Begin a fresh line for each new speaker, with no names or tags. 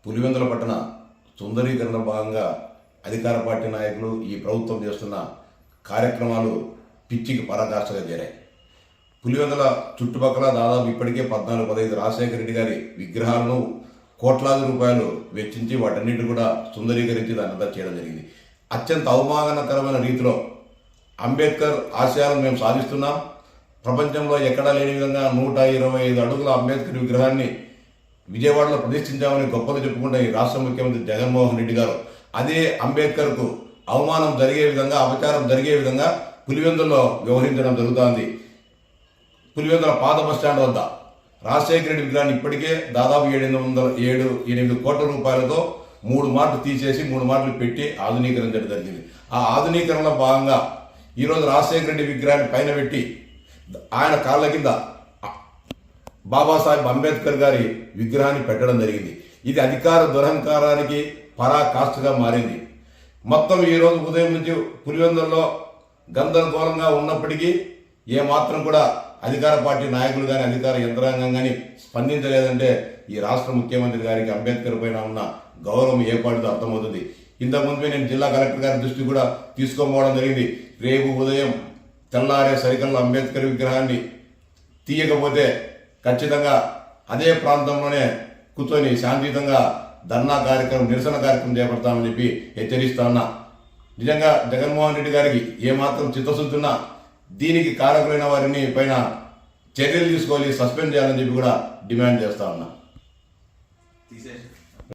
పులివెందుల పట్టణ సుందరీకరణ భాగంగా అధికార పార్టీ నాయకులు ఈ ప్రభుత్వం చేస్తున్న కార్యక్రమాలు పిచ్చికి పరాకాష్ఠగా చేరాయి. పులివెందుల చుట్టుపక్కల దాదాపు ఇప్పటికే 14-15 రాజశేఖర రెడ్డి గారి విగ్రహాలను కోట్లాది రూపాయలు వెచ్చించి వాటన్నిటిని కూడా సుందరీకరించి దాన్ని చేయడం జరిగింది. అత్యంత అవమానకరమైన రీతిలో అంబేద్కర్ ఆశయాలను మేము సాధిస్తున్నాం, ప్రపంచంలో ఎక్కడా లేని విధంగా 125 అడుగుల అంబేద్కర్ విగ్రహాన్ని విజయవాడలో ప్రతిష్ఠించామని గొప్పలు చెప్పుకుంటే ఈ రాష్ట్ర ముఖ్యమంత్రి జగన్మోహన్ రెడ్డి గారు అదే అంబేద్కర్కు అవమానం జరిగే విధంగా, అపచారం జరిగే విధంగా పులివెందుల్లో వ్యవహరించడం జరుగుతోంది. పులివెందుల పాత బస్టాండ్ వద్ద రాజశేఖర రెడ్డి విగ్రహాన్ని ఇప్పటికే దాదాపు 708 కోట్ల రూపాయలతో 3 మార్లు తీసేసి 3 మార్లు పెట్టి ఆధునీకరించడం జరిగింది. ఆ ఆధునీకరణలో భాగంగా ఈరోజు రాజశేఖర రెడ్డి విగ్రహాన్ని పైన పెట్టి ఆయన కాళ్ళ కింద బాబాసాహెబ్ అంబేద్కర్ గారి విగ్రహాన్ని పెట్టడం జరిగింది. ఇది అధికార దురహంకారానికి పరాకాష్ఠగా మారింది. మొత్తం ఈరోజు ఉదయం నుంచి పులివెందుల్లో గందరగోళంగా ఉన్నప్పటికీ ఏమాత్రం కూడా అధికార పార్టీ నాయకులు కానీ అధికార యంత్రాంగం కానీ స్పందించలేదంటే ఈ రాష్ట్ర ముఖ్యమంత్రి గారికి అంబేద్కర్ పైన ఉన్న గౌరవం ఏ పాటితో అర్థమవుతుంది. ఇంతకుముందు నేను జిల్లా కలెక్టర్ గారి దృష్టి కూడా తీసుకోపోవడం జరిగింది. రేపు ఉదయం తెల్లారే సరికల్లో అంబేద్కర్ విగ్రహాన్ని తీయకపోతే ఖచ్చితంగా అదే ప్రాంతంలోనే కూర్చొని శాంతియుతంగా ధర్నా కార్యక్రమం, నిరసన కార్యక్రమం చేపడతామని చెప్పి హెచ్చరిస్తా ఉన్నా. నిజంగా జగన్మోహన్ రెడ్డి గారికి ఏమాత్రం చిత్తశుద్ధి ఉన్నా దీనికి కారకులైన వారిని పైన చర్యలు తీసుకోవాలి, సస్పెండ్ చేయాలని చెప్పి కూడా డిమాండ్ చేస్తా ఉన్నా.